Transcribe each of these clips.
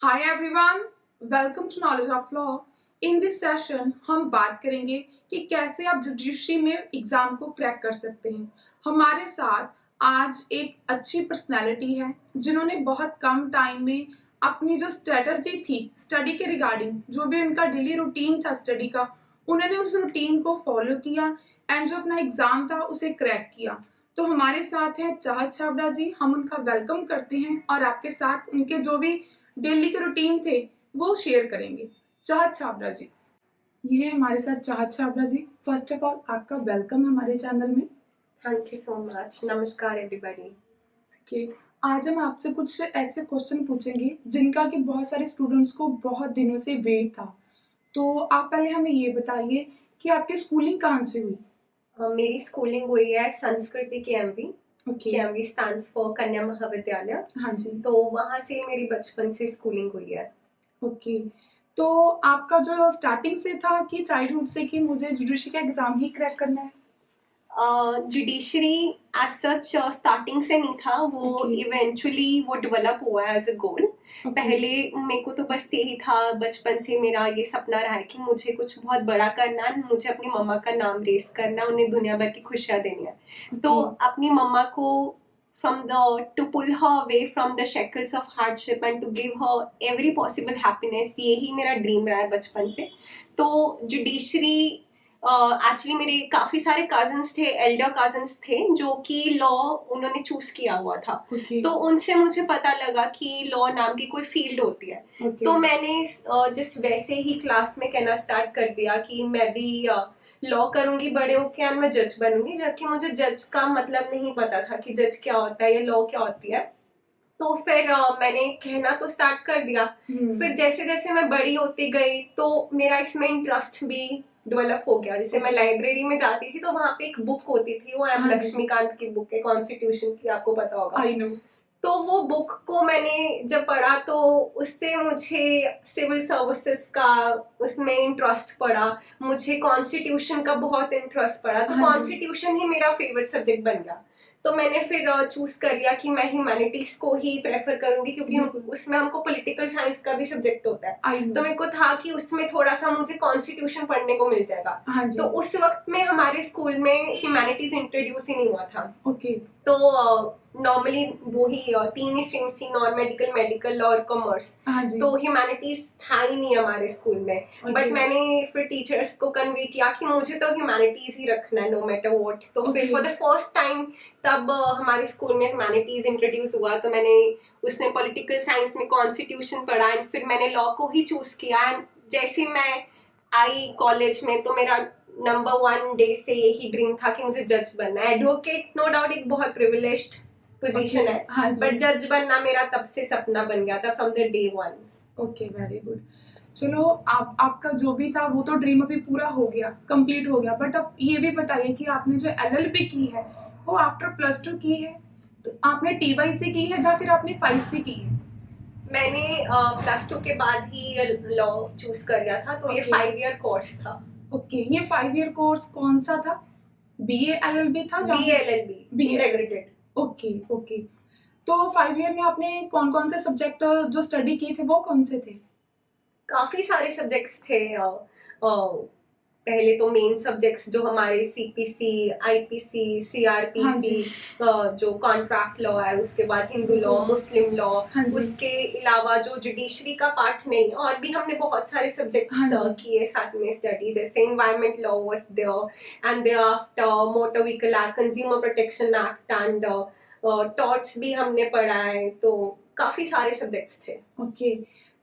Hi everyone, welcome to Knowledge of Law. In this session हम बात करेंगे कि कैसे आप जुडिशरी में एग्जाम को क्रैक कर सकते हैं। हमारे साथ आज एक अच्छी पर्सनैलिटी है जिन्होंने बहुत कम टाइम में अपनी जो स्ट्रेटजी थी स्टडी के रिगार्डिंग, जो भी उनका डेली रूटीन था स्टडी का, उन्होंने उस रूटीन को फॉलो किया एंड जो अपना एग्जाम था उसे क्रैक किया। तो हमारे साथ है चाहत छाबड़ा जी, हम उनका वेलकम करते हैं और आपके साथ उनके जो भी डेली के रूटीन थे वो शेयर करेंगे। चाहत छाबड़ा जी, ये है हमारे साथ चाहत छाबड़ा जी। फर्स्ट ऑफ ऑल आपका वेलकम हमारे चैनल में। Thank you so much. नमस्कार एवरीबॉडी। ओके, आज हम आपसे कुछ ऐसे क्वेश्चन पूछेंगे जिनका कि बहुत सारे स्टूडेंट्स को बहुत दिनों से वेट था। तो आप पहले हमें ये बताइए कि आपकी स्कूलिंग कहाँ से हुई? मेरी स्कूलिंग हुई है संस्कृति केएमवी। ओके, केएमवी स्टैंड्स फॉर कन्या महाविद्यालय। हाँ जी। तो वहाँ से मेरी बचपन से स्कूलिंग हुई है। ओके, तो आपका जो स्टार्टिंग से था कि चाइल्डहुड से कि मुझे जुडिशरी का एग्जाम ही क्रैक करना है? जुडिशरी एज सच स्टार्टिंग से नहीं था, वो Okay. इवेंचुअली वो डेवलप हुआ एज अ गोल। Okay. पहले मेरे को तो बस यही था, बचपन से मेरा ये सपना रहा है कि मुझे कुछ बहुत बड़ा करना है, मुझे अपनी मम्मा का नाम रेस करना, उन्हें दुनिया भर की खुशियां देनी है। तो अपनी मम्मा को to pull her away from the shackles of hardship and to give her every possible happiness, यही मेरा ड्रीम रहा है बचपन से। तो जुडिशरी एक्चुअली मेरे काफी सारे कजन्स थे, एल्डर कजन्स थे जो कि लॉ उन्होंने चूज किया हुआ था। Okay. तो उनसे मुझे पता लगा कि लॉ नाम की कोई फील्ड होती है। Okay. तो मैंने जस्ट वैसे ही क्लास में कहना स्टार्ट कर दिया कि मैं भी लॉ करूंगी बड़े होके एंड मैं जज बनूंगी, जबकि मुझे जज का मतलब नहीं पता था कि जज क्या होता है या लॉ क्या होती है। तो फिर मैंने कहना तो स्टार्ट कर दिया। फिर जैसे जैसे मैं बड़ी होती गई तो मेरा इसमें इंटरेस्ट भी डेवलप हो गया। जैसे मैं लाइब्रेरी में जाती थी तो वहां पे एक बुक होती थी, वो एम लक्ष्मीकांत की बुक है, कॉन्स्टिट्यूशन की, आपको पता होगा। I know. तो वो बुक को मैंने जब पढ़ा तो उससे मुझे सिविल सर्विसेज का उसमें इंटरेस्ट पड़ा, मुझे कॉन्स्टिट्यूशन का बहुत इंटरेस्ट पड़ा। तो कॉन्स्टिट्यूशन ही मेरा फेवरेट सब्जेक्ट बन गया। तो मैंने फिर चूज कर लिया कि मैं ह्यूमैनिटीज को ही प्रेफर करूंगी, क्योंकि उसमें हमको पॉलिटिकल साइंस का भी सब्जेक्ट होता है। तो मेरे को था कि उसमें थोड़ा सा मुझे कॉन्स्टिट्यूशन पढ़ने को मिल जाएगा। तो उस वक्त में हमारे स्कूल में ह्यूमैनिटीज इंट्रोड्यूस ही नहीं हुआ था। ओके। तो नॉर्मली वो ही 3 ही स्ट्रीम्स थी, नॉन मेडिकल, मेडिकल और कॉमर्स। तो ह्यूमैनिटीज था ही नहीं हमारे स्कूल में। बट मैंने फिर टीचर्स को कन्वे किया कि मुझे तो ह्यूमैनिटीज ही रखना है नो मैटर व्हाट। तो फिर फॉर द फर्स्ट टाइम तब हमारे स्कूल में ह्यूमैनिटीज इंट्रोड्यूस हुआ। तो मैंने उसमें पॉलिटिकल साइंस में कॉन्स्टिट्यूशन पढ़ा एंड फिर मैंने लॉ को ही चूज किया। एंड जैसे मैं आई कॉलेज में तो मेरा नंबर 1 डे से यही ड्रीम था कि मुझे जज बनना है। एडवोकेट नो डाउट एक बहुत प्रिविलेज्ड पोजीशन है, बट जज बनना मेरा तब से सपना बन गया था from the day 1। Okay, very good. चलो, आपका जो भी था वो तो ड्रीम अभी पूरा हो गया, कंप्लीट हो गया। बट अब ये भी बताइए कि आपने जो एलएलबी की है वो आफ्टर +2 की है, तो आपने टीवाई से की है या फिर आपने 5 से की है? मैंने +2 के बाद ही लॉ चूज कर लिया था। तो ये 5 ईयर कोर्स था। ओके, ये 5 ईयर कोर्स कौन सा था? बीए एलएलबी था? BA LLB integrated. Okay okay. तो 5 ईयर में आपने कौन कौन से सब्जेक्ट जो स्टडी किए थे वो कौन से थे? काफी सारे सब्जेक्ट्स थे। पहले तो मेन सब्जेक्ट्स जो हमारे सीपीसी, आईपीसी, सीआरपीसी, जो कॉन्ट्रैक्ट लॉ है, उसके बाद हिंदू लॉ, मुस्लिम लॉ, उसके अलावा जो जुडिशरी का पार्ट नहीं, और भी हमने बहुत सारे सब्जेक्ट्स किए साथ में स्टडी। जैसे environment law was there and thereafter motor vehicle act, consumer protection act and torts भी हमने पढ़ा है। तो काफी सारे सब्जेक्ट्स थे। ओके,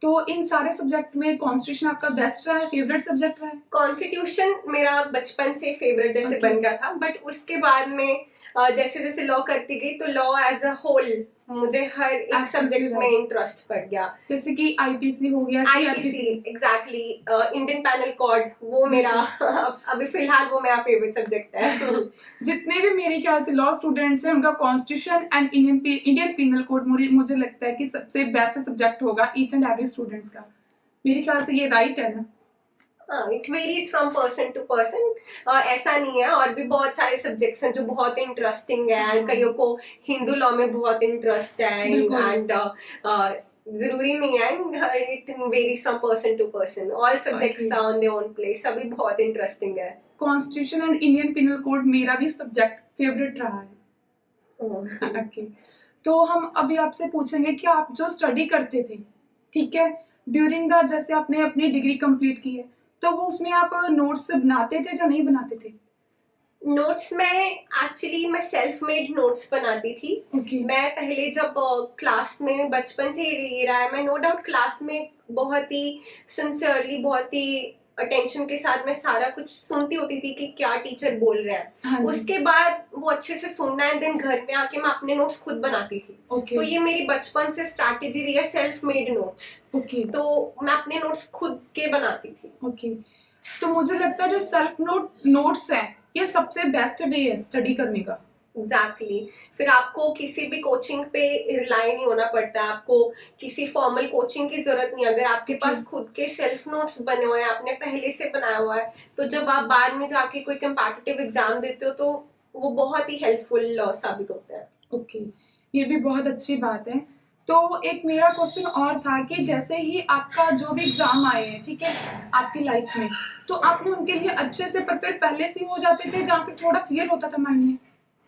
तो इन सारे सब्जेक्ट में कॉन्स्टिट्यूशन आपका बेस्ट रहा है, फेवरेट सब्जेक्ट रहा है? कॉन्स्टिट्यूशन मेरा बचपन से फेवरेट जैसे बन गया था, बट उसके बाद में जैसे जैसे लॉ करती गई तो लॉ एज अ होल मुझे हर एक सब्जेक्ट में इंटरेस्ट पड़ गया। जैसे कि आईपीसी हो गया, IPC exactly, Indian panel code, वो मेरा अभी फिलहाल वो मेरा फेवरेट सब्जेक्ट है। जितने भी मेरे ख्याल से लॉ स्टूडेंट्स हैं उनका constitution and Indian penal code मुझे लगता है कि सबसे बेस्ट सब्जेक्ट होगा ईच एंड एवरी स्टूडेंट्स का। मेरे ख्याल से ये राइट है ना? It varies from person to person, ऐसा नहीं है। और भी बहुत सारे सब्जेक्ट्स हैं जो बहुत इंटरेस्टिंग है। कईयों को हिंदू लॉ में बहुत इंटरेस्ट है एंड जरूरी नहीं है, it varies from person to person, all subjects are on their own place, सभी बहुत इंटरेस्टिंग है। Constitution and Indian penal code मेरा भी सब्जेक्ट फेवरेट रहा है। ओके, तो हम अभी आपसे पूछेंगे कि आप जो स्टडी करते थे, ठीक है, ड्यूरिंग द, जैसे आपने अपनी डिग्री कंप्लीट की है, तो वो उसमें आप नोट्स बनाते थे या नहीं बनाते थे? नोट्स मैं सेल्फ मेड नोट्स बनाती थी। मैं पहले जब क्लास में, बचपन से ही रहा है, मैं नो डाउट क्लास में बहुत ही सिंसियरली, बहुत ही अटेंशन के साथ मैं सारा कुछ सुनती होती थी कि क्या टीचर बोल रहा है। हाँ, उसके बाद वो अच्छे से सुनना है, देन घर में आके मैं अपने नोट्स खुद बनाती थी। तो ये मेरी बचपन से स्ट्रैटेजी रही है, सेल्फ मेड नोट्स। तो मैं अपने नोट्स खुद के बनाती थी। तो मुझे लगता है जो सेल्फ नोट्स है, ये सबसे बेस्ट वे है स्टडी करने का। एग्जैक्टली फिर आपको किसी भी कोचिंग पे रिलाई नहीं होना पड़ता, आपको किसी फॉर्मल कोचिंग की जरूरत नहीं। अगर आपके पास खुद के सेल्फ नोट्स बने हुए हैं, आपने पहले से बनाया हुआ है, तो जब आप बाद में जाके कोई कंपैटिटिव एग्जाम देते हो तो वो बहुत ही हेल्पफुल साबित होता है। ये भी बहुत अच्छी बात है। तो एक मेरा क्वेश्चन और था कि जैसे ही आपका जो भी एग्जाम आए हैं, ठीक है, आपकी लाइफ में, तो आपने उनके लिए अच्छे से प्रिपेयर पहले से हो जाते थे या फिर थोड़ा फियर होता था माइंड में?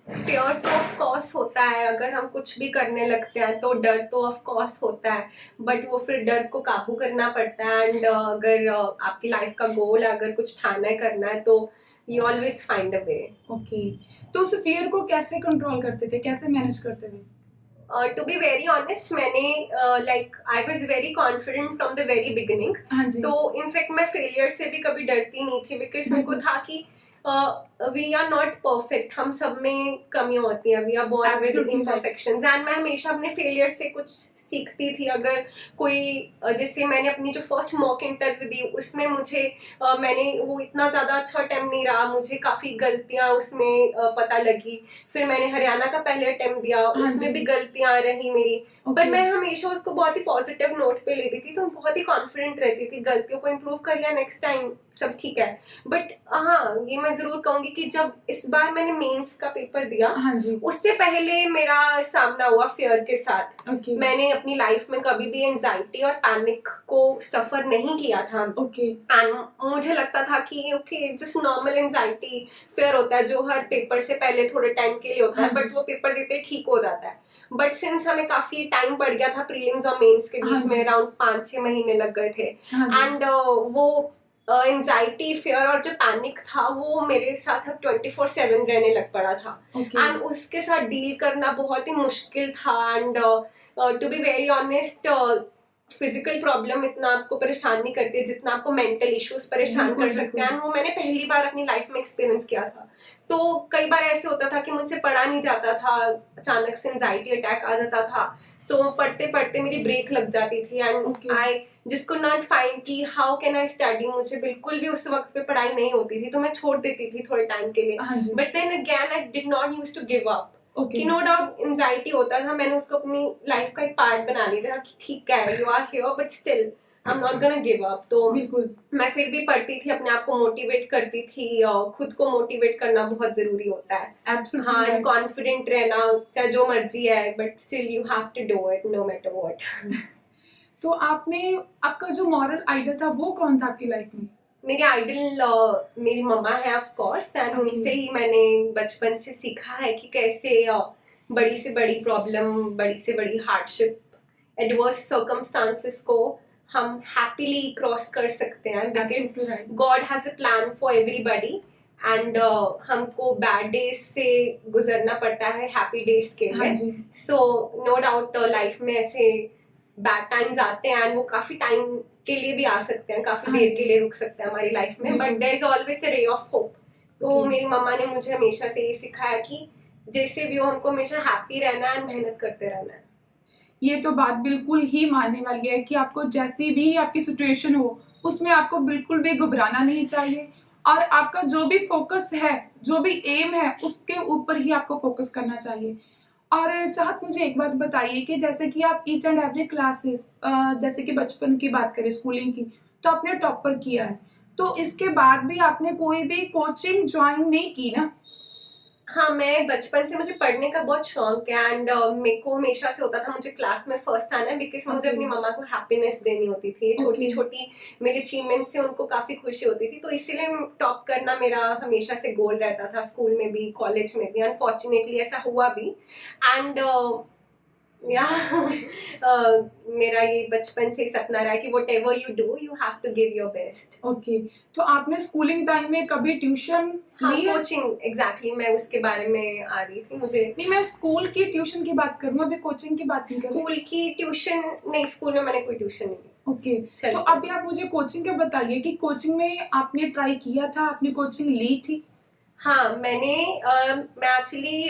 फियर तो ऑफ कोर्स होता है, अगर हम कुछ भी करने लगते हैं तो डर तो ऑफ कोर्स होता है, बट वो फिर डर को काबू करना पड़ता है। एंड अगर आपकी लाइफ का गोल है, अगर कुछ ठाना है, करना है, तो यू ऑलवेज फाइंड अ वे। तो उस फियर को कैसे कंट्रोल करते थे, कैसे मैनेज करते थे? टू बी वेरी ऑनेस्ट, मैंने like I was very confident from the very beginning. तो इनफैक्ट मैं फेलियर से भी कभी डरती नहीं थी, बिकॉज मेरे को था कि वी आर नॉट परफेक्ट, हम सब में कमियां होती हैं, we are born with imperfections. And मैं हमेशा अपने फेलियर से कुछ सीखती थी। अगर कोई जैसे मैंने अपनी जो फर्स्ट मॉक इंटरव्यू दी, उसमें मुझे मैंने वो इतना ज़्यादा अच्छा अटेम्प्ट नहीं रहा, मुझे काफ़ी गलतियां उसमें पता लगी। फिर मैंने हरियाणा का पहले अटेम्प्ट दिया, उसमें भी गलतियां रही मेरी, पर मैं हमेशा उसको बहुत ही पॉजिटिव नोट पे लेती थी, तो बहुत ही कॉन्फिडेंट रहती थी, गलतियों को इम्प्रूव कर लिया, नेक्स्ट टाइम सब ठीक है। बट हाँ, ये मैं जरूर कहूंगी कि जब इस बार मैंने मेंस का पेपर दिया, उससे पहले मेरा सामना हुआ फियर के साथ। मैंने अपनी लाइफ में कभी भी एंजाइटी और पैनिक को सफर नहीं किया था। एंड मुझे लगता था कि okay, just normal anxiety fear होता है, जो हर पेपर से पहले थोड़े टाइम के लिए होता है, बट वो पेपर देते ठीक हो जाता है। बट सिंस हमें काफी टाइम पड़ गया था, प्रीलिम्स और मेंस के बीच में अराउंड 5-6 महीने लग गए थे, एंड वो एंजाइटी, फियर और जो पैनिक था वो मेरे साथ अब 24/7 रहने लग पड़ा था। एंड उसके साथ डील करना बहुत ही मुश्किल था। And to be very honest, physical problem इतना आपको परेशान नहीं करते जितना आपको मेंटल इश्यूज परेशान कर सकते हैं। वो मैंने पहली बार अपनी लाइफ में एक्सपीरियंस किया था। तो कई बार ऐसे होता था कि मुझसे पढ़ा नहीं जाता था, अचानक से एंजाइटी अटैक आ जाता था, सो पढ़ते पढ़ते मेरी ब्रेक लग जाती थी, and I just could not find कि हाउ कैन आई स्टडी। मुझे बिल्कुल भी उस वक्त पे पढ़ाई नहीं होती थी, तो मैं छोड़ देती थी थोड़े टाइम के लिए। But then again I did not use to give up. कि नो डाउट एंजाइटी होता था, मैंने उसको अपनी लाइफ का एक पार्ट बना लिया था कि ठीक है, you are here, but still I am not gonna give up. तो मैं फिर भी पढ़ती थी, अपने आप को मोटिवेट करती थी, खुद को मोटिवेट करना बहुत जरूरी होता है। हाँ, एंड कॉन्फिडेंट रहना, चाहे जो मर्जी है, but still you have to do it no matter what. तो आपका जो मॉरल आइडल था वो कौन था आपकी लाइफ में? मेरे आइडल मेरी मम्मा है ऑफ कोर्स, एंड उनसे ही मैंने बचपन से सीखा है कि कैसे बड़ी से बड़ी प्रॉब्लम, बड़ी से बड़ी हार्डशिप, एडवर्स सर्कमस्टांसेस को हम हैप्पीली क्रॉस कर सकते हैं, because God has a plan for everybody. And हमको बैड डेज से गुजरना पड़ता है हैप्पी डेज के लिए। सो नो डाउट लाइफ में ऐसे बैड टाइम्स आते हैं, एंड वो काफी टाइम के लिए भी आ सकते हैं, काफी देर के लिए रुक सकते हैं हमारी लाइफ में, but there is always a ray of hope. तो मेरी मम्मा ने मुझे हमेशा से ये सिखाया कि जैसे भी हो, हमको हमेशा हैप्पी रहना है, मेहनत करते रहना है। ये तो बात बिल्कुल ही मानने वाली है कि आपको जैसी भी आपकी सिचुएशन हो, उसमें आपको बिल्कुल भी घबराना नहीं चाहिए, और आपका जो भी फोकस है, जो भी एम है, उसके ऊपर ही आपको फोकस करना चाहिए। और चाहत, मुझे एक बात बताइए कि जैसे कि आप ईच एंड एवरी क्लासेस, जैसे कि बचपन की बात करें, स्कूलिंग की, तो आपने टॉपर किया है, तो इसके बाद भी आपने कोई भी कोचिंग ज्वाइन नहीं की ना? हाँ, मैं बचपन से, मुझे पढ़ने का बहुत शौक है एंड मेरे को हमेशा से होता था मुझे क्लास में फर्स्ट आना है, बिकॉज मुझे अपनी मम्मा को हैप्पीनेस देनी होती थी। छोटी छोटी मेरी अचीवमेंट से उनको काफी खुशी होती थी, तो इसीलिए टॉप करना मेरा हमेशा से गोल रहता था, स्कूल में भी कॉलेज में भी। अनफॉर्चुनेटली ऐसा हुआ भी एंड या मेरा ये बचपन से सपना रहा है कि whatever you do you have to give your best. Okay, तो आपने स्कूलिंग टाइम में कभी ट्यूशन ली है? कोचिंग, एग्जैक्टली मैं उसके बारे में आ रही थी। मुझे नहीं, मैं स्कूल की ट्यूशन की बात करूँ, अभी कोचिंग की बात नहीं कर रही। स्कूल की ट्यूशन नहीं, स्कूल में मैंने कोई ट्यूशन नहीं ली। ओके, तो अभी आप मुझे कोचिंग का बताइए कि कोचिंग में आपने ट्राई किया था, आपने कोचिंग ली थी? हाँ, मैं एक्चुअली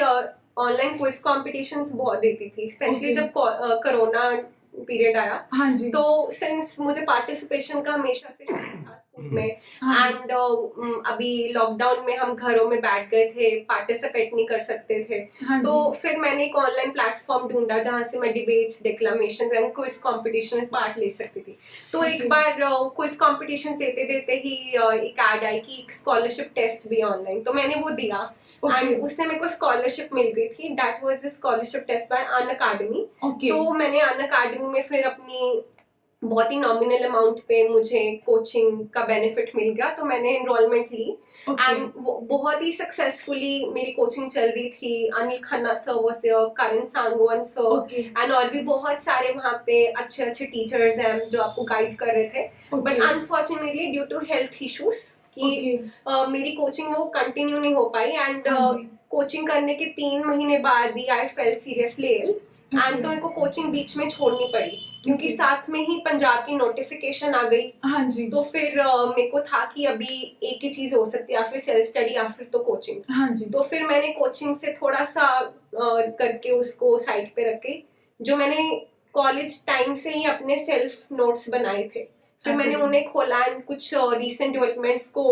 ऑनलाइन क्विज कॉम्पिटिशंस बहुत देती थी, स्पेशली जब कोरोना पीरियड आया। हाँ जी। तो सिंस मुझे पार्टिसिपेशन का हमेशा से शौक था स्कूल में एंड अभी लॉकडाउन में हम घरों में बैठ गए थे, पार्टिसिपेट नहीं कर सकते थे। तो फिर मैंने एक ऑनलाइन प्लेटफॉर्म ढूंढा जहाँ से मैं डिबेट्स, डिक्लामेशन एंड क्विज कॉम्पिटिशन में पार्ट ले सकती थी। तो एक बार क्विज कॉम्पिटिशन देते देते ही एक ऐड आई कि एक स्कॉलरशिप टेस्ट भी ऑनलाइन, तो मैंने वो दिया एंड उससे मेरे को स्कॉलरशिप मिल गई थी। That was the scholarship test by Unacademy. तो मैंने अन अकेडमी में फिर अपनी बहुत ही नॉमिनल अमाउंट पे मुझे कोचिंग का बेनिफिट मिल गया, तो मैंने एनरोलमेंट ली एंड बहुत ही सक्सेसफुली मेरी कोचिंग चल रही थी। अनिल खन्ना सर वो से, करण सांगवान सर एंड और भी बहुत सारे वहाँ पे अच्छे अच्छे टीचर्स हैं जो आपको गाइड कर रहे थे। But unfortunately due to health issues कि मेरी कोचिंग वो कंटिन्यू नहीं हो पाई एंड कोचिंग करने के 3 महीने बाद ही आई फेल सीरियसली इल एंड तो मेरे को कोचिंग बीच में छोड़नी पड़ी क्योंकि साथ में ही पंजाब की नोटिफिकेशन आ गई। हाँ जी। तो फिर मेरे को था कि अभी एक ही चीज हो सकती है, या फिर सेल्फ स्टडी या फिर तो कोचिंग। हाँ जी। तो फिर मैंने कोचिंग से थोड़ा सा करके उसको साइड पे रख के जो मैंने कॉलेज टाइम से ही अपने सेल्फ नोट्स बनाए थे, फिर मैंने उन्हें खोला एंड कुछ रिसेंट डेवलपमेंट्स को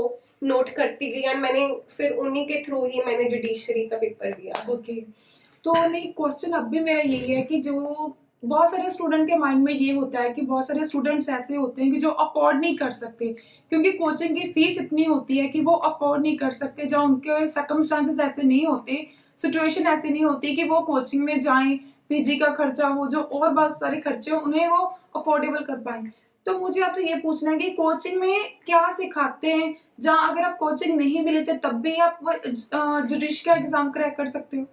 नोट करती गई एंड मैंने फिर उन्हीं के थ्रू ही मैंने जुडिशरी का पेपर दिया। ओके, तो नहीं, क्वेश्चन अब भी मेरा यही है कि जो बहुत सारे स्टूडेंट के माइंड में ये होता है कि बहुत सारे स्टूडेंट्स ऐसे होते हैं कि जो अफोर्ड नहीं कर सकते क्योंकि कोचिंग की फीस इतनी होती है कि वो अफोर्ड नहीं कर सकते, जहाँ उनके सर्कमस्टांसेस ऐसे नहीं होते, सिचुएशन ऐसी नहीं होती कि वो कोचिंग में जाएं, पीजी का खर्चा हो, जो और बहुत सारे खर्चे हो, उन्हें वो अफोर्डेबल कर पाएं। तो मुझे आपसे ये पूछना है कि कोचिंग में क्या सिखाते हैं जहाँ अगर आप कोचिंग नहीं भी लेते तब भी आप जुडिश का एग्जाम क्रैक कर सकते हो?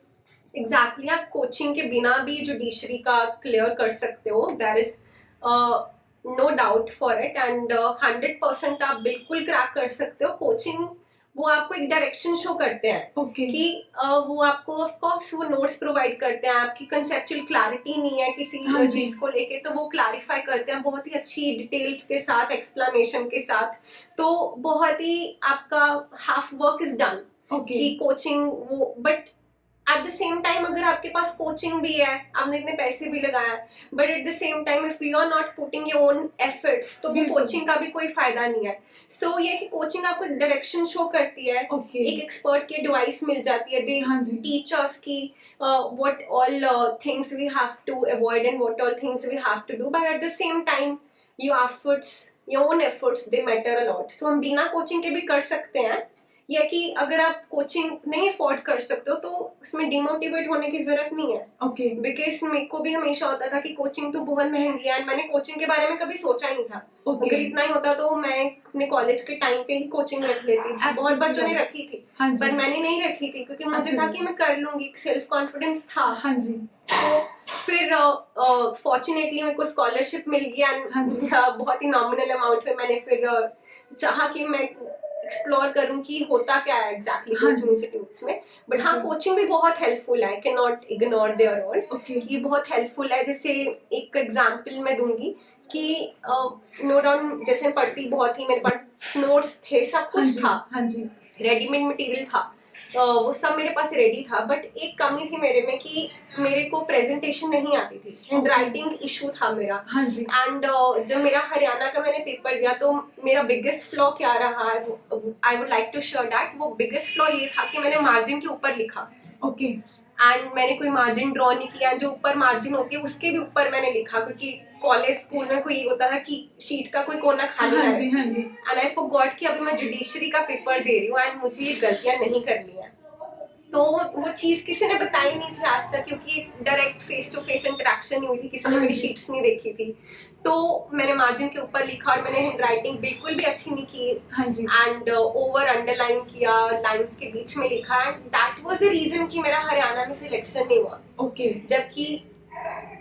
एग्जैक्टली आप कोचिंग के बिना भी जुडिशरी का क्लियर कर सकते हो, there is no doubt for it and 100% आप बिल्कुल क्रैक कर सकते हो। कोचिंग वो आपको एक डायरेक्शन शो करते हैं कि वो आपको ऑफ कोर्स वो नोट्स प्रोवाइड करते हैं, आपकी कंसेप्चुअल क्लैरिटी नहीं है किसी चीज को लेके तो वो क्लैरिफाई करते हैं बहुत ही अच्छी डिटेल्स के साथ, एक्सप्लेनेशन के साथ। तो बहुत ही आपका हाफ वर्क इज डन कि कोचिंग वो। But at the same time अगर आपके पास कोचिंग भी है, आपने इतने पैसे भी लगाया, but at the same time if you are not putting your own efforts तो वो कोचिंग का भी कोई फायदा नहीं है। सो ये कि कोचिंग आपको डायरेक्शन शो करती है, एक एक्सपर्ट की एडवाइस मिल जाती है, दे टीच अस की what all things we have to avoid and what all things we have to do, but at the same time your efforts, your own efforts they matter a lot. So हम बिना coaching के भी कर सकते हैं, या कि अगर आप कोचिंग नहीं अफोर्ड कर सकते हो तो उसमें डिमोटिवेट होने की जरूरत नहीं है। बिकॉज मेरे को भी हमेशा होता था कि कोचिंग तो बहुत महंगी है, मैंने कोचिंग के बारे में कभी सोचा ही नहीं था। अगर इतना ही होता तो मैं अपने कॉलेज के टाइम पे ही कोचिंग रख लेती। बहुत बच्चों ने रखी थी पर मैंने नहीं रखी थी क्योंकि मुझे था कि मैं कर लूंगी, सेल्फ कॉन्फिडेंस था। तो फिर फॉर्चुनेटली मेरे को स्कॉलरशिप मिल गया बहुत ही नॉमिनल अमाउंट में। मैंने फिर चाहा कि मैं एक्सप्लोर करूं कि होता क्या है एग्जैक्टली कोचिंग इंस्टीट्यूट्स में। बट हाँ, कोचिंग भी बहुत हेल्पफुल है, can not ignore their role. ये बहुत हेल्पफुल है। जैसे एक एग्जांपल मैं दूंगी कि नो डाउट जैसे पढ़ती बहुत ही, मेरे पास नोट्स थे, सब कुछ था, रेडीमेड मटेरियल था, वो सब मेरे पास रेडी था। बट एक कमी थी मेरे में कि मेरे को प्रेजेंटेशन नहीं आती थी, हैंड राइटिंग इशू था मेरा। एंड जब मेरा हरियाणा का मैंने पेपर दिया तो मेरा बिगेस्ट फ्लॉ क्या रहा है, I would like to share that. वो बिगेस्ट फ्लॉ ये था कि मैंने मार्जिन के ऊपर लिखा एंड मैंने कोई मार्जिन ड्रॉ नहीं किया। जो ऊपर मार्जिन होती है उसके भी ऊपर मैंने लिखा, क्योंकि कॉलेज स्कूल में कोई होता था कि शीट का कोई कोना खाली है। एंड आई फॉरगॉट कि अभी मैं जुडिशरी का पेपर दे रही हूँ एंड मुझे ये गलतियां नहीं करनी है। तो वो चीज किसी ने बताई नहीं थी आज तक, क्योंकि direct face to face interaction नहीं हुई थी, किसी ने मेरी शीट्स नहीं देखी थी। तो मैंने मार्जिन के ऊपर लिखा और मैंने हैंड राइटिंग बिल्कुल भी अच्छी नहीं की, एंड ओवर अंडरलाइन किया, लाइंस के बीच में लिखा, and that was the reason कि मेरा हरियाणा में सिलेक्शन नहीं हुआ। जबकि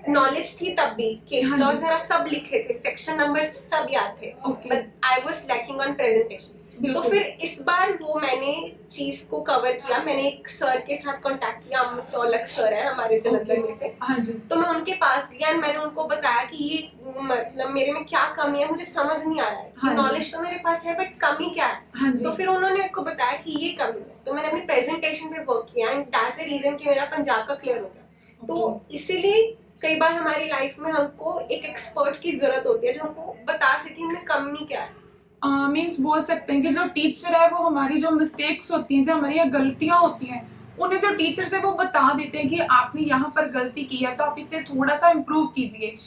नॉलेज थी तब भी, केस लॉ जरा सब लिखे थे, सेक्शन नंबर सब याद थे, but I was lacking on presentation. तो फिर इस बार वो मैंने चीज को कवर किया। मैंने एक सर के साथ कांटेक्ट किया, अमित तौलक सर है हमारे जलंधर में से। तो मैं उनके पास गया और मैंने उनको बताया कि ये मतलब मेरे में क्या कमी है, मुझे समझ नहीं आ रहा है। नॉलेज तो मेरे पास है बट कमी क्या है। तो फिर उन्होंने मेरे को बताया कि ये कमी है। तो मैंने अपनी प्रेजेंटेशन पे वर्क किया एंड दैट्स द रीजन कि मेरा पंजाब का क्लियर हो गया। तो इसीलिए कई बार हमारी लाइफ में हमको एक एक्सपर्ट की जरूरत होती है जो हमको बता सके हमें कमी क्या है। मीन्स बोल सकते हैं कि जो टीचर है वो हमारी जो मिस्टेक्स होती हैं, जो हमारी गलतियां होती हैं, उन्हें जो टीचर्स है वो बता देते हैं कि आपने यहाँ पर गलती की है तो आप इससे थोड़ा सा इम्प्रूव कीजिए।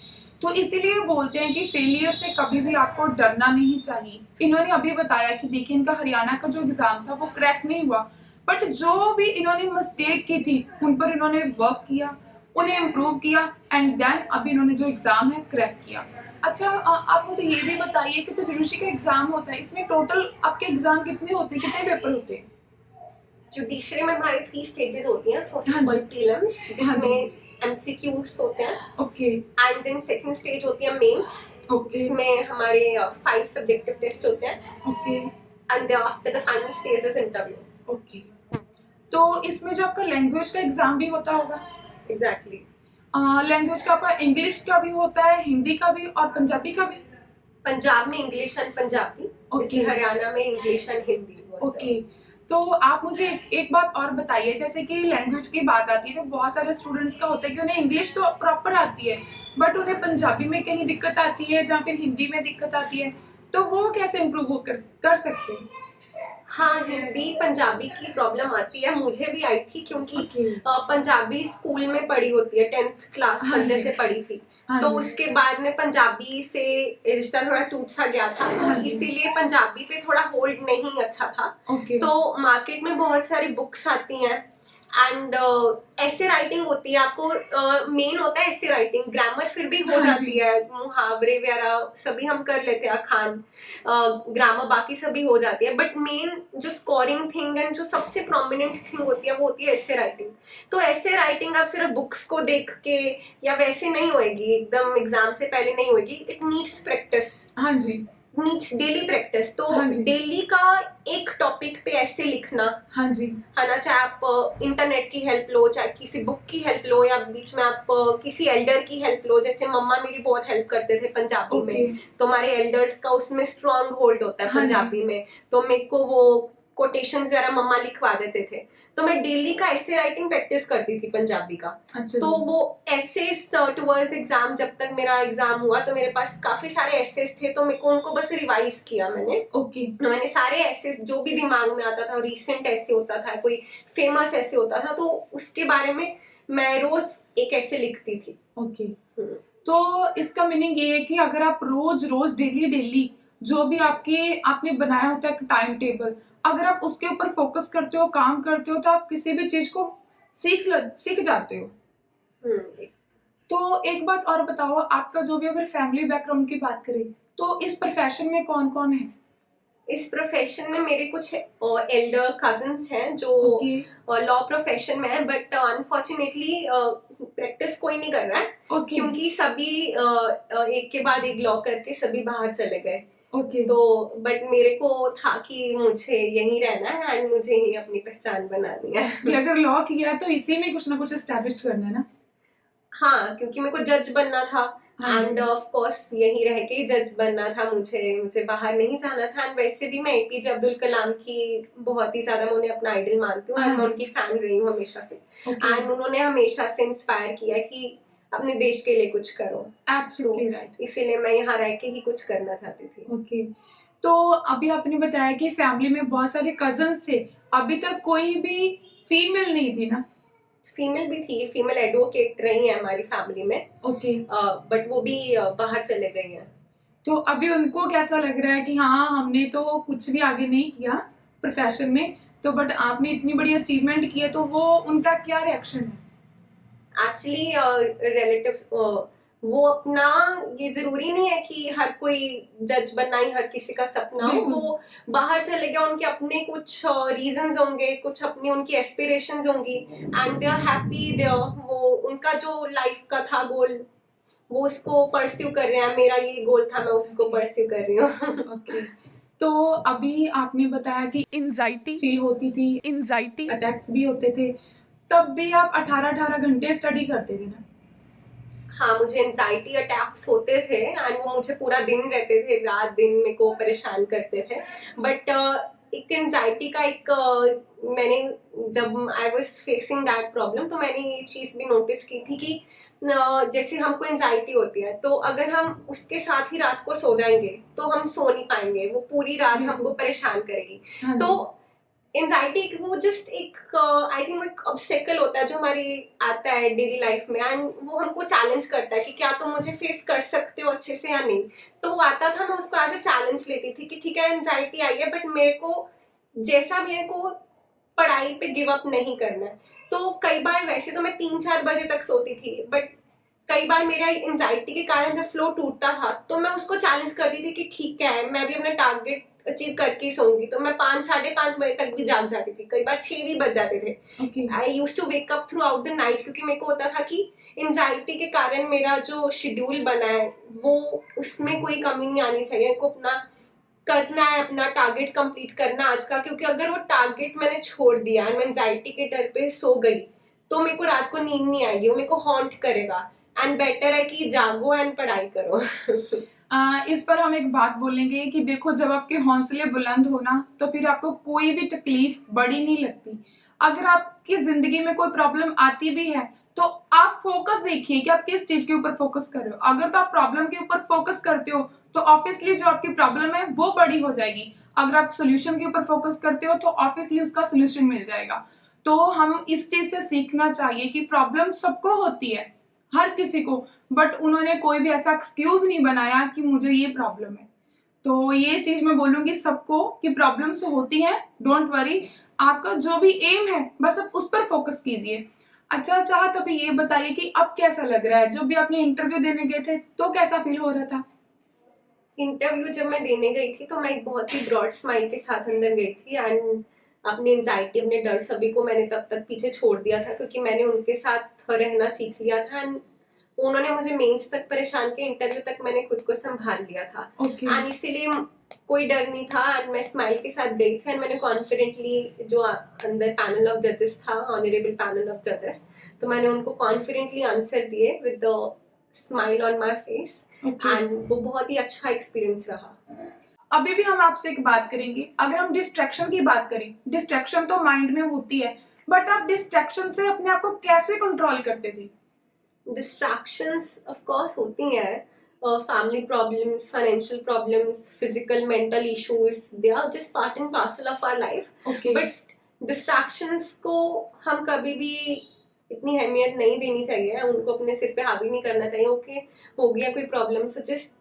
तो इसीलिए बोलते हैं कि फेलियर से कभी भी आपको डरना नहीं चाहिए। इन्होंने अभी बताया कि देखिए इनका हरियाणा का जो एग्जाम था वो क्रैक नहीं हुआ, बट जो भी इन्होंने मिस्टेक की थी उन पर इन्होंने वर्क किया, उन्हें इम्प्रूव किया एंड देन अभी इन्होंने जो एग्जाम है क्रैक किया। अच्छा, आप मुझे ये भी बताइए कि जो जुडिशरी का एग्जाम होता है इसमें टोटल आपके एग्जाम कितने होते हैं, कितने पेपर होते हैं? जुडिशरी में हमारे 3 स्टेजेस होती हैं। फर्स्ट ऑफ ऑल प्रीलिम्स, जिसमें एमसीक्यूज होते हैं, एंड देन सेकंड स्टेज होती है मेंस, जिसमें हमारे 5 सब्जेक्टिव टेस्ट होते हैं, and then after the final stage is interview. तो इसमें जो आपका लैंग्वेज का एग्जाम भी होता होगा? एग्जैक्टली। लैंग्वेज का आपका इंग्लिश का भी होता है, हिंदी का भी और पंजाबी का भी? पंजाब में इंग्लिश एंड पंजाबी, जैसे हरियाणा में इंग्लिश एंड हिंदी। तो आप मुझे एक बात और बताइए, जैसे कि लैंग्वेज की बात आती है तो बहुत सारे स्टूडेंट्स का होता है कि उन्हें इंग्लिश तो प्रॉपर आती है बट उन्हें पंजाबी में कहीं दिक्कत आती है या फिर हिंदी में दिक्कत आती है, तो वो कैसे इम्प्रूव कर सकते हैं? हाँ, हिंदी पंजाबी की प्रॉब्लम आती है, मुझे भी आई थी, क्योंकि पंजाबी स्कूल में पढ़ी होती है, 10th क्लास तक जैसे पढ़ी थी। तो उसके बाद में पंजाबी से रिश्ता थोड़ा टूट सा गया था, इसीलिए पंजाबी पे थोड़ा होल्ड नहीं अच्छा था। तो मार्केट में बहुत सारी बुक्स आती हैं एंड ऐसे राइटिंग होती है, आपको मेन होता है ऐसे राइटिंग, ग्रामर फिर भी हो जाती है, मुहावरे वगैरह सभी हम कर लेते हैं, अखान ग्रामर बाकी सभी हो जाती है, बट मेन जो स्कोरिंग थिंग एंड जो सबसे प्रोमिनेंट थिंग होती है वो होती है ऐसे राइटिंग। तो ऐसे राइटिंग आप सिर्फ बुक्स को देख के या वैसे नहीं होएगी, एकदम एग्जाम से पहले नहीं होएगी, इट नीड्स प्रैक्टिस। हाँ जी, नीड्स डेली प्रैक्टिस। तो डेली का एक टॉपिक पे ऐसे लिखना, हाँ जी, है ना, चाहे आप इंटरनेट की हेल्प लो, चाहे किसी बुक की हेल्प लो, या बीच में आप किसी एल्डर की हेल्प लो। जैसे मम्मा मेरी बहुत हेल्प करते थे पंजाबी में, तो हमारे एल्डर्स का उसमें स्ट्रॉन्ग होल्ड होता है पंजाबी में, तो मेरे को वो कोटेशंस वगैरह मम्मा लिखवा देते थे। तो मैं डेली का ऐसे राइटिंग प्रैक्टिस करती थी पंजाबी का। तो वो एसेस टुवर्ड्स एग्जाम, जब तक मेरा एग्जाम हुआ तो मेरे पास काफी सारे एसेस थे, तो मेरे को उनको बस रिवाइज किया मैंने। तो मैंने सारे एसेस जो भी दिमाग में आता था, रीसेंट ऐसे होता था, कोई फेमस ऐसे होता था, तो उसके बारे में मैं रोज एक ऐसे लिखती थी। तो इसका मीनिंग ये है कि अगर आप रोज रोज डेली जो भी आपने बनाया होता है टाइम टेबल, अगर आप उसके ऊपर फोकस करते हो, काम करते हो, तो आप किसी भी चीज को सीख जाते हो। तो एक बात और बताओ, आपका जो भी अगर फैमिली बैकग्राउंड की बात करें तो इस प्रोफेशन में कौन कौन है? इस प्रोफेशन में मेरे कुछ एल्डर कजिन्स हैं जो लॉ प्रोफेशन में है, बट अनफॉर्चुनेटली प्रैक्टिस कोई नहीं कर रहा है, क्योंकि सभी एक के बाद एक लॉ करके सभी बाहर चले गए। तो बट मेरे को था कि मुझे यहीं रहना है एंड मुझे यहीं अपनी पहचान बनानी है। अगर लॉ किया है तो इसी में कुछ ना कुछ एस्टैब्लिश करना है ना? हाँ, क्योंकि मेरे को जज बनना था एंड ऑफ कोर्स यहीं रह के जज बनना था मुझे बाहर नहीं जाना था। एंड वैसे भी मैं एपीजे अब्दुल कलाम की बहुत ही ज्यादा, मैं उन्हें अपना आइडल मानती हूँ, मैं उनकी फैन रही हूँ हमेशा से, एंड उन्होंने हमेशा से इंस्पायर किया कि अपने देश के लिए कुछ करो। Absolutely right. इसीलिए मैं यहाँ रह के ही कुछ करना चाहती थी। तो अभी आपने बताया कि फैमिली में बहुत सारे कजिन्स थे, अभी तक कोई भी फीमेल नहीं थी ना? फीमेल भी थी, फीमेल एडवोकेट रही है हमारी फैमिली में, बट वो भी बाहर चले गई हैं। तो अभी उनको कैसा लग रहा है कि हाँ हमने तो कुछ भी आगे नहीं किया प्रोफेशन में, तो बट आपने इतनी बड़ी अचीवमेंट की है, तो वो उनका क्या रिएक्शन है? एक्चुअली रिलेटिव वो अपना, ये जरूरी नहीं है कि हर कोई जज बनना ही हर किसी का सपना हो। वो बाहर चले गए, उनके अपने कुछ रीजंस होंगे, कुछ अपनी उनकी एस्पिरेशंस होंगी, and they are happy there. वो उनका जो लाइफ का था गोल, वो उसको परस्यू कर रहे हैं। मेरा ये गोल था, मैं उसको परस्यू कर रही हूँ। ओके। तो अभी आपने बताया कि एंजाइटी फील होती थी, एंजाइटी अटैक्स भी होते थे, तब भी आप 18-18 घंटे स्टडी करते थे ना? हाँ, मुझे एंजाइटी अटैक्स होते थे एंड वो मुझे पूरा दिन रहते थे, रात दिन मेरे को परेशान करते थे। बट एक एंजाइटी का एक मैंने, जब I was facing that problem, तो मैंने ये चीज भी नोटिस की थी कि जैसे हमको एंजाइटी होती है, तो अगर हम उसके साथ ही रात को सो जाएंगे तो हम सो नहीं पाएंगे, वो पूरी रात हमको परेशान करेगी। तो एंजाइटी वो जस्ट एक आई थिंक एक ऑब्स्टेकल होता है जो हमारी आता है डेली लाइफ में, एंड वो हमको चैलेंज करता है कि क्या तुम मुझे फेस कर सकते हो अच्छे से या नहीं। तो वो आता था, मैं उसको एज ए चैलेंज लेती थी कि ठीक है एंजाइटी आई है, बट मेरे को जैसा भी है को पढ़ाई पे गिव अप नहीं करना है। तो कई बार वैसे तो मैं 3-4 बजे तक सोती थी, बट कई बार मेरा एंजाइटी के कारण जब फ्लो टूटता था तो मैं उसको चैलेंज करती थी कि ठीक है मैं भी अपना टारगेट अचीव करके ही सोऊंगी। तो मैं 5-5:30 बजे तक भी जाग जाती थी, कई बार 6 भी बज जाते थे। I use to wake up throughout the night, क्योंकि मेरे को होता था कि एंजाइटी के कारण मेरा जो शेड्यूल बना है वो उसमें कोई कमी नहीं आनी चाहिए। मेरे को अपना करना है, अपना टारगेट कंप्लीट करना आज का, क्योंकि अगर वो टारगेट मैंने छोड़ दिया और मैं एंजाइटी के डर पे सो गई तो मेरे को रात को नींद नहीं आएगी, वो मेरे को हॉन्ट करेगा। एंड बेटर है कि जागो एंड पढ़ाई करो। इस पर हम एक बात बोलेंगे कि देखो, जब आपके हौसले बुलंद हो ना, तो फिर आपको कोई भी तकलीफ बड़ी नहीं लगती। अगर आपकी जिंदगी में कोई प्रॉब्लम आती भी है तो आप फोकस देखिए कि आप किस चीज के ऊपर फोकस कर रहे हो। अगर तो आप प्रॉब्लम के ऊपर फोकस करते हो तो ऑब्वियसली जो आपकी प्रॉब्लम है वो बड़ी हो जाएगी। अगर आप सोल्यूशन के ऊपर फोकस करते हो तो ऑब्वियसली उसका सोल्यूशन मिल जाएगा। तो हम इस चीज से सीखना चाहिए कि प्रॉब्लम सबको होती है, हर किसी को, बट उन्होंने कोई भी ऐसा एक्सक्यूज नहीं बनाया कि मुझे ये प्रॉब्लम है। तो ये चीज मैं बोलूंगी सबको कि प्रॉब्लम्स होती हैं, डोंट वरी, आपका जो भी एम है बस आप उस पर फोकस कीजिए। अच्छा चाह तो अभी ये बताइए कि अब कैसा लग रहा है? जो भी आपने इंटरव्यू देने गए थे तो कैसा फील हो रहा था? इंटरव्यू जब मैं देने गई थी तो मैं एक बहुत ही ब्रॉड स्माइल के साथ अंदर गई थी, एंड अपनी एंजाइटी, अपने डर सभी को मैंने तब तक पीछे छोड़ दिया था, क्योंकि मैंने उनके साथ रहना सीख लिया था। एंड उन्होंने मुझे मेंस तक परेशान किया, इंटरव्यू तक मैंने खुद को संभाल लिया था। एंड इसीलिए कोई डर नहीं था, एंड मैं स्माइल के साथ गई थी। एंड मैंने कॉन्फिडेंटली, जो अंदर पैनल ऑफ जजेस था, ऑनरेबल पैनल ऑफ जजेस, तो मैंने उनको कॉन्फिडेंटली आंसर दिए with the smile on my face, and वो बहुत ही अच्छा एक्सपीरियंस रहा। अभी भी हम आपसे एक बात करेंगे, अगर हम डिस्ट्रैक्शन की बात करें, डिस्ट्रैक्शन तो माइंड में होती है, बट आप डिस्ट्रैक्शन से अपने आप को कैसे कंट्रोल करते थे? डिस्ट्रैक्शंस ऑफ कोर्स होती हैं, family problems, financial problems, physical mental issues, they are just part and parcel of our life. But distractions को हम कभी भी इतनी अहमियत नहीं देनी चाहिए, उनको अपने सिर पे हावी नहीं करना चाहिए। ओके, हो गया कोई problem, so just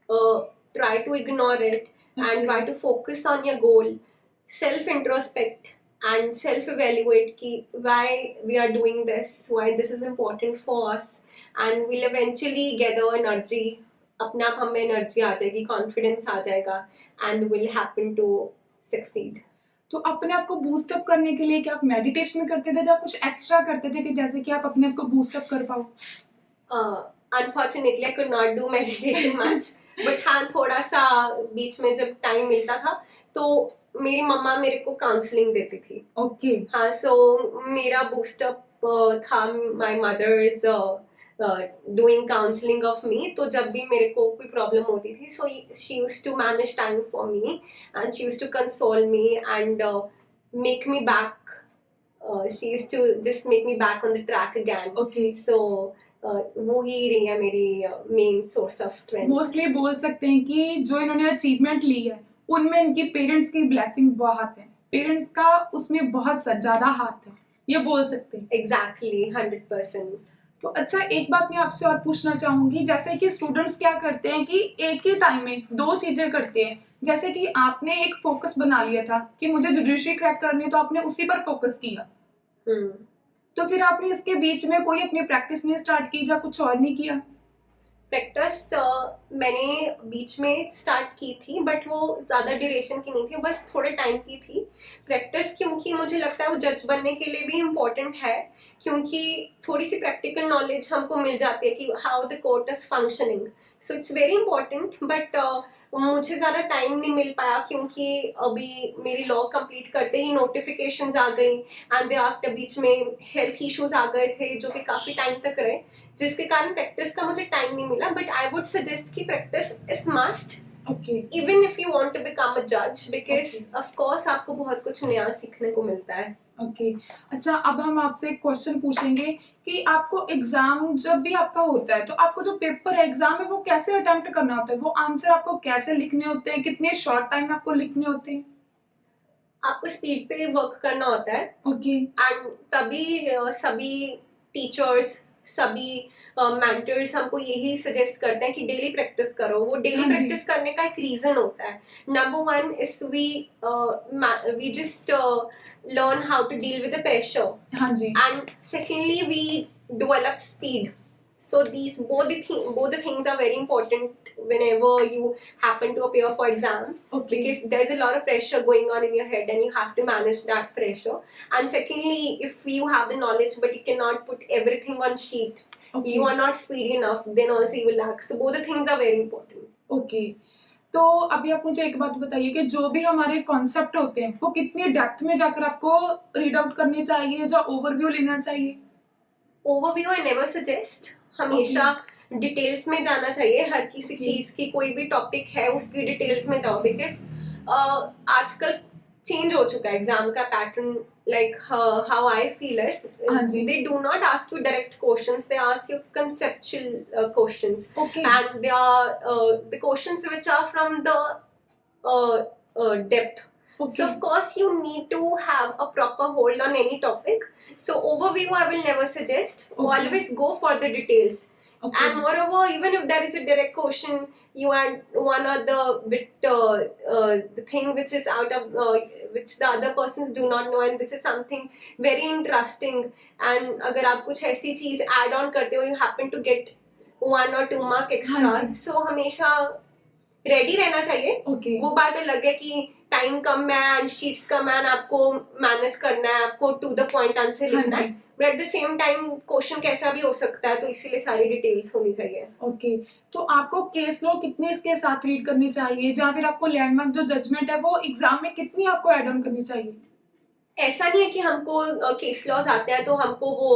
try to ignore it and try to focus on your goal, self introspect and self evaluate ki why we are doing this, why this is important for us, and we'll eventually gather energy, अपने आप हमें energy आ जाएगी, confidence आ जाएगा, and will happen to succeed. तो अपने आप को बूस्ट अप करने के लिए क्या आप मेडिटेशन करते थे या कुछ एक्स्ट्रा करते थे कि जैसे कि आप अपने आप को बूस्ट अप कर पाओ? Unfortunately I could not do meditation much, but हाँ थोड़ा सा बीच में जब टाइम मिलता था तो मेरी मम्मा मेरे को काउंसलिंग देती थी। ओके। हाँ, सो मेरा बूस्टअप था, my mother is doing counselling of me. तो जब भी मेरे को कोई प्रॉब्लम होती थी, so she used to manage time for me, and she used to console me and make me back, she used to just make me back on the track again. Okay. So वो ही रही है मेरी main source of strength. Mostly बोल सकते हैं कि जो इन्होंने अचीवमेंट ली है उनमें इनकी पेरेंट्स की ब्लेसिंग बहुत है, पेरेंट्स का उसमें बहुत ज्यादा हाथ है, ये बोल सकते हैं। एग्जैक्टली 100%। तो अच्छा, एक बात मैं आपसे और पूछना चाहूंगी, जैसे कि स्टूडेंट्स क्या करते हैं कि एक ही टाइम में दो चीजें करते हैं। जैसे कि आपने एक फोकस बना लिया था कि मुझे जुडिशरी क्रैक करनी है, तो आपने उसी पर फोकस किया। तो फिर आपने इसके बीच में कोई अपनी प्रैक्टिस नहीं स्टार्ट की या कुछ और नहीं किया? प्रैक्टिस मैंने बीच में स्टार्ट की थी, बट वो ज़्यादा ड्यूरेशन की नहीं थी, बस थोड़े टाइम की थी प्रैक्टिस, क्योंकि मुझे लगता है वो जज बनने के लिए भी इम्पोर्टेंट है, क्योंकि थोड़ी सी प्रैक्टिकल नॉलेज हमको मिल जाती है कि how the court is functioning, so it's very important. But मुझे ज़्यादा टाइम नहीं मिल पाया, क्योंकि अभी मेरी लॉ कंप्लीट करते ही नोटिफिकेशंस आ गई, एंड आफ्टर बीच में हेल्थ इश्यूज आ गए थे जो कि काफ़ी टाइम तक रहे, जिसके कारण प्रैक्टिस का मुझे टाइम नहीं मिला। बट आई वुड सजेस्ट कि practice is must, even if you want to become a जज, बिकॉज ऑफ कोर्स आपको बहुत कुछ नया सीखने को मिलता है। ओके अच्छा, अब हम आपसे एक क्वेश्चन पूछेंगे कि आपको एग्जाम जब भी आपका होता है, तो आपको जो पेपर है, एग्जाम है, वो कैसे अटेम्प्ट करना होता है? वो आंसर आपको कैसे लिखने होते हैं? कितने शॉर्ट टाइम में आपको लिखने होते हैं? आपको स्पीड पे वर्क करना होता है। एंड तभी सभी टीचर्स, सभी मेंटर्स हमको यही सजेस्ट करते हैं कि डेली प्रैक्टिस करो। वो डेली प्रैक्टिस करने का एक रीजन होता है। Number one is we just learn how to deal with the pressure, and secondly we develop speed. So these both the things are very important whenever you happen to appear for exam, because there's a lot of pressure going on in your head and you have to manage that pressure. And secondly, if you have the knowledge but you cannot put everything on sheet, you are not speedy enough, then also you will lack. So both the things are very important. Okay. तो अभी आप मुझे एक बात बताइए कि जो भी हमारे कॉन्सेप्ट होते हैं वो कितनी डेप्थ में जाकर आपको रीड आउट करने चाहिए या ओवरव्यू लेना चाहिए? ओवरव्यू आई नेवर सजेस्ट, हमेशा डिटेल्स में जाना चाहिए। हर किसी चीज की, कोई भी टॉपिक है उसकी डिटेल्स में जाओ, बिकॉज आजकल चेंज हो चुका है एग्जाम का pattern. Like how I feel is they do not ask you direct questions, they ask you conceptual questions, and they are the questions which are from the depth. So of course you need to have a proper hold on any topic. So overview I will never suggest. Always go for the details. And moreover, even if there is a direct question, you add one or the bit the thing which is out of which the other persons do not know, and this is something very interesting. And अगर आप कुछ ऐसी चीज add on करते हो, you happen to get 1 or 2 mark extra. So हमेशा ready रहना चाहिए. वो बात अलग है कि टाइम कम है एंड शीट्स कम है, आपको मैनेज करना है, आपको टू द पॉइंट आंसर लिखना है, but at the same time question कैसा भी हो सकता है, तो इसीलिए सारी डिटेल्स होनी चाहिए. ओके तो आपको केस लॉ कितने इसके साथ रीड करनी चाहिए, या फिर आपको लैंडमार्क जो जजमेंट है वो एग्जाम में कितनी आपको ऐड ऑन करनी चाहिए? ऐसा नहीं है कि हमको केस लॉज आते हैं तो हमको वो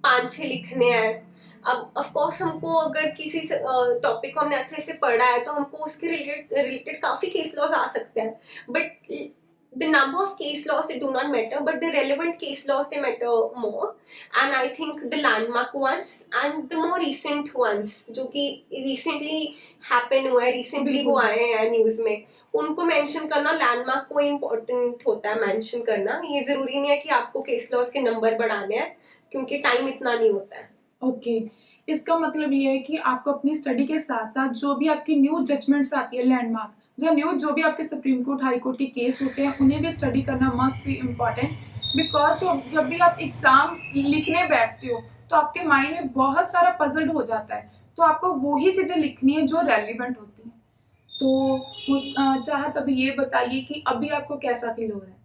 5-6 लिखने हैं. अब ऑफ कोर्स हमको अगर किसी टॉपिक को हमने अच्छे से पढ़ा है तो हमको उसके रिलेटेड काफी केस लॉज आ सकते हैं, but the number of case laws they do not matter, but the relevant case laws they matter more. And I think the landmark ones and the more recent ones जो कि recently happen हुआ है, recently वो आए हैं news में, उनको mention करना लैंडमार्क को इम्पोर्टेंट होता है मेंशन करना. ये जरूरी नहीं है कि आपको केस लॉज के नंबर बढ़ाने हैं, क्योंकि टाइम इतना नहीं होता है. ओके इसका मतलब ये है कि आपको अपनी स्टडी के साथ साथ जो भी आपकी न्यू जजमेंट्स आती है, लैंडमार्क जो भी आपके सुप्रीम कोर्ट, हाई कोर्ट के केस होते हैं, उन्हें भी स्टडी करना मस्ट बी इम्पॉर्टेंट. बिकॉज जब भी आप एग्जाम लिखने बैठते हो तो आपके माइंड में बहुत सारा पजल्ड हो जाता है, तो आपको वही चीजें लिखनी है जो रेलिवेंट होती हैं. तो चाहत अभी ये बताइए कि अभी आपको कैसा फील हो रहा है?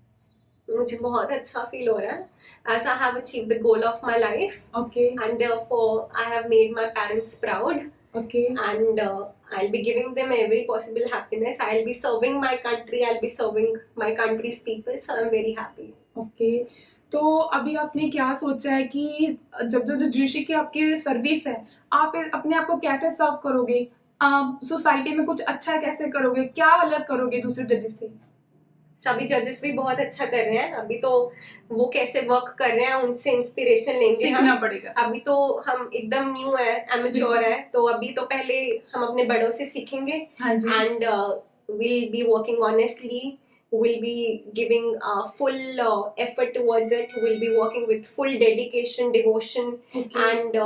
मुझे बहुत अच्छा फील हो रहा है, as I have achieved the goal of my life. Okay. And therefore I have made my parents proud. Okay. And I'll be giving them every possible happiness. I'll be serving my country. I'll be serving my country's people. So I'm very happy. Okay. तो अभी आपने क्या सोचा है कि जब जो judiciary की आपकी सर्विस है, आप अपने आप को कैसे सर्व करोगे, सोसाइटी में कुछ अच्छा कैसे करोगे, क्या अलग करोगे दूसरे जजेस से? सभी जजेस भी बहुत अच्छा कर रहे हैं. अभी तो वो कैसे वर्क कर रहे हैं उनसे इंस्पिरेशन लेंगे, सीखना पड़ेगा. अभी तो हम एकदम न्यू है, एमेच्योर है, तो अभी तो पहले हम अपने बड़ों से सीखेंगे. And will be working honestly, will be giving full effort towards it, will be working with full dedication, devotion. And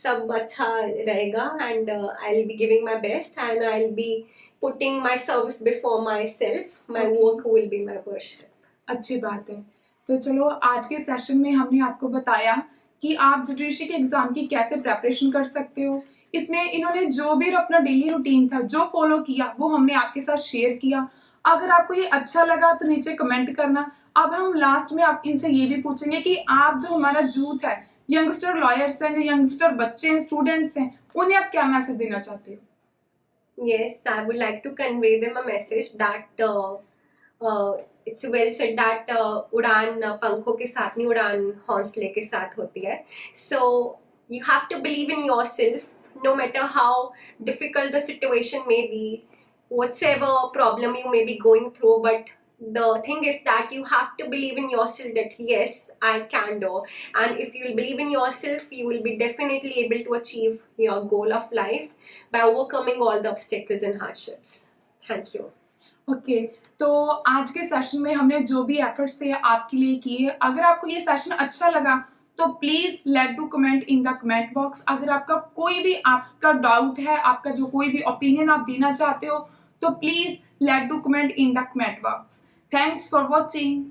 सब अच्छा रहेगा and I will be giving my best and I will be putting my service before my self, my work will be my worship. अच्छी बात है। तो चलो आज के सेशन में हमने आपको बताया कि आप जुडिशरी के एग्जाम की कैसे प्रेपरेशन कर सकते हो। इसमें इन्होंने जो भी अपना डेली रूटीन था जो फॉलो किया वो हमने आपके साथ शेयर किया। अगर आपको ये अच्छा लगा तो नीचे कमेंट करना। अब हम लास्ट में आप इनसे ये भी पूछेंगे कि आप जो हमारा यूथ है, यंगस्टर लॉयर्स हैं, यंगस्टर बच्चे हैं, स्टूडेंट्स हैं, उन्हें आप क्या मैसेज देना चाहते हो? Yes, I would like to convey them a message that it's well said that उड़ान पंखों के साथ नहीं, उड़ान हौसले के साथ होती है. So you have to believe in yourself, no matter how difficult the situation may be, whatever problem you may be going through. But the thing is that you have to believe in yourself that yes, I can do. And if you will believe in yourself, you will be definitely able to achieve your goal of life by overcoming all the obstacles and hardships. Thank you. Okay तो आज के session में हमने जो भी efforts थे आपके लिए किए। अगर आपको ये सेशन अच्छा लगा तो please let do comment in the comment box. अगर आपका कोई भी आपका डाउट है, आपका जो कोई भी ओपिनियन आप देना चाहते हो, तो please let do comment in the comment box. Thanks for watching.